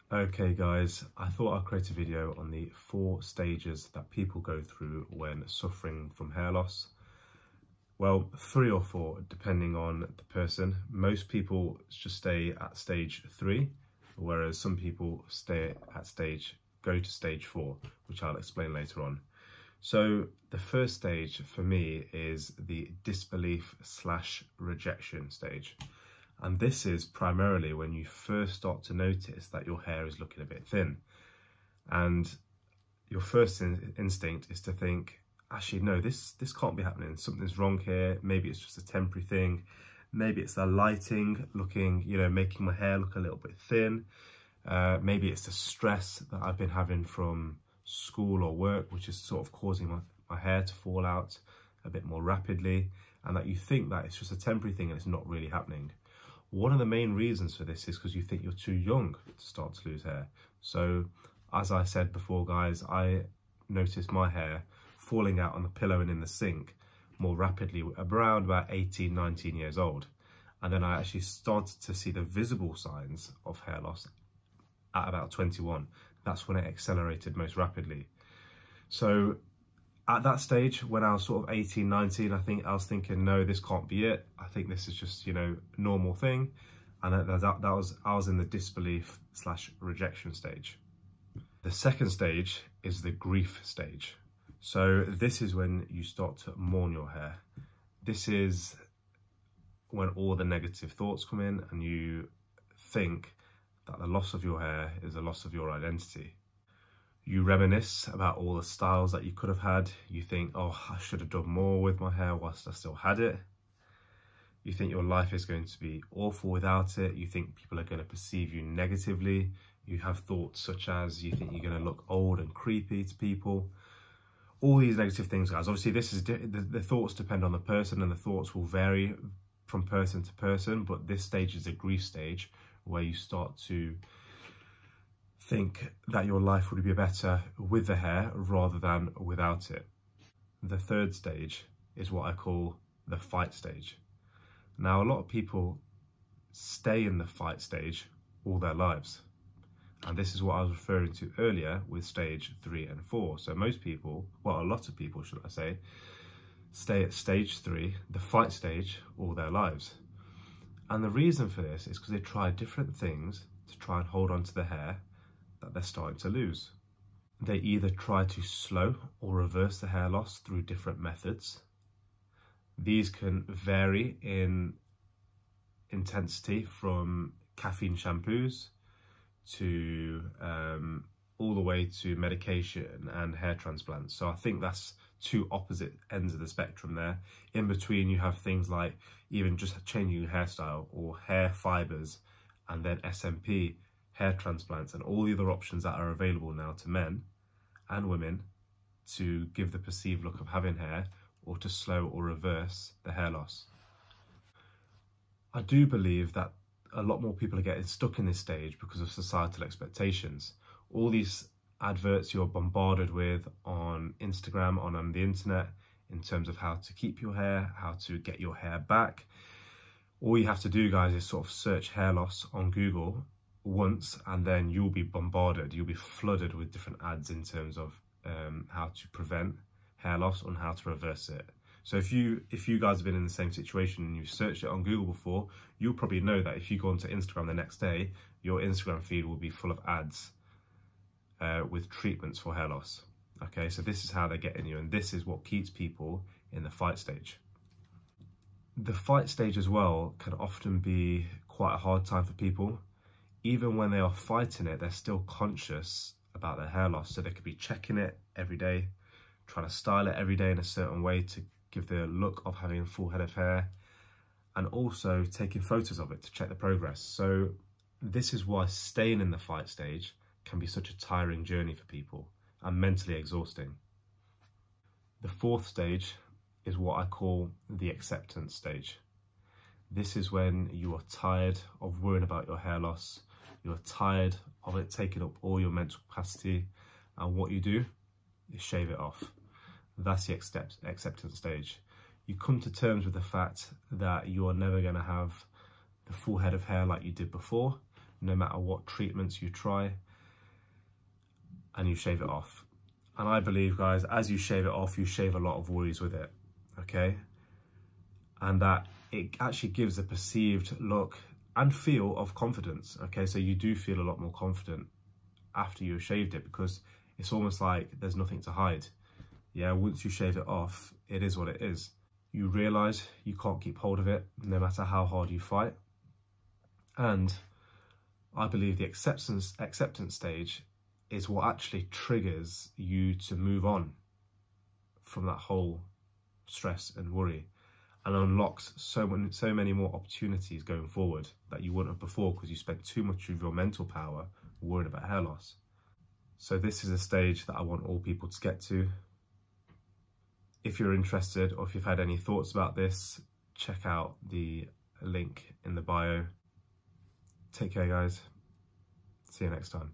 Okay guys, I thought I'd create a video on the 4 stages that people go through when suffering from hair loss. Well, 3 or 4 depending on the person. Most people just stay at stage 3, whereas some people go to stage 4, which I'll explain later on. So the first stage for me is the disbelief / rejection stage. And this is primarily when you first start to notice that your hair is looking a bit thin. And your first instinct is to think, actually, no, this can't be happening. Something's wrong here. Maybe it's just a temporary thing. Maybe it's the lighting looking, making my hair look a little bit thin. Maybe it's the stress that I've been having from school or work, which is sort of causing my hair to fall out a bit more rapidly. And that you think that it's just a temporary thing and it's not really happening. One of the main reasons for this is because you think you're too young to start to lose hair. So, as I said before, guys, I noticed my hair falling out on the pillow and in the sink more rapidly around about 18, 19 years old. And then I actually started to see the visible signs of hair loss at about 21. That's when it accelerated most rapidly. So, at that stage, when I was sort of 18, 19, I was thinking, no, this can't be it. I think this is just, a normal thing. And I was in the disbelief / rejection stage. The second stage is the grief stage. So this is when you start to mourn your hair. This is when all the negative thoughts come in and you think that the loss of your hair is a loss of your identity. You reminisce about all the styles that you could have had. You think, oh, I should have done more with my hair whilst I still had it. You think your life is going to be awful without it. You think people are going to perceive you negatively. You have thoughts such as you think you're going to look old and creepy to people. All these negative things, guys. Obviously, the thoughts depend on the person and the thoughts will vary from person to person. But this stage is a grief stage where you start to think that your life would be better with the hair rather than without it. The third stage is what I call the fight stage. Now, a lot of people stay in the fight stage all their lives. And this is what I was referring to earlier with stage 3 and 4. So most people, well, a lot of people, should I say, stay at stage 3, the fight stage, all their lives. And the reason for this is because they try different things to try and hold on to the hair that they're starting to lose. They either try to slow or reverse the hair loss through different methods. These can vary in intensity from caffeine shampoos to all the way to medication and hair transplants. So I think that's 2 opposite ends of the spectrum there. In between you have things like even just changing your hairstyle or hair fibers, and then SMP, hair transplants, and all the other options that are available now to men and women to give the perceived look of having hair or to slow or reverse the hair loss. I do believe that a lot more people are getting stuck in this stage because of societal expectations. All these adverts you're bombarded with on Instagram, on the internet, in terms of how to keep your hair, how to get your hair back. All you have to do, guys, is sort of search hair loss on Google once, and then you'll be bombarded, you'll be flooded with different ads in terms of how to prevent hair loss and how to reverse it. So if you guys have been in the same situation and you've searched it on Google before, you'll probably know that if you go onto Instagram the next day, your Instagram feed will be full of ads with treatments for hair loss. Okay, so this is how they're getting you, and this is what keeps people in the fight stage. The fight stage as well can often be quite a hard time for people. Even when they are fighting it, they're still conscious about their hair loss. So they could be checking it every day, trying to style it every day in a certain way to give the look of having a full head of hair, and also taking photos of it to check the progress. So this is why staying in the fight stage can be such a tiring journey for people and mentally exhausting. The 4th stage is what I call the acceptance stage. This is when you are tired of worrying about your hair loss. You're tired of it taking up all your mental capacity, and what you do is shave it off. That's the acceptance stage. You come to terms with the fact that you are never going to have the full head of hair like you did before, no matter what treatments you try, and you shave it off. And I believe, guys, as you shave it off, you shave a lot of worries with it, okay? And that it actually gives a perceived look and feel of confidence, okay? So you do feel a lot more confident after you've shaved it, because it's almost like there's nothing to hide. Yeah, once you shave it off, it is what it is. You realise you can't keep hold of it, no matter how hard you fight. And I believe the acceptance stage is what actually triggers you to move on from that whole stress and worry, and unlocks so many more opportunities going forward that you wouldn't have before, because you spent too much of your mental power worrying about hair loss. So this is a stage that I want all people to get to. If you're interested, or if you've had any thoughts about this, check out the link in the bio. Take care, guys. See you next time.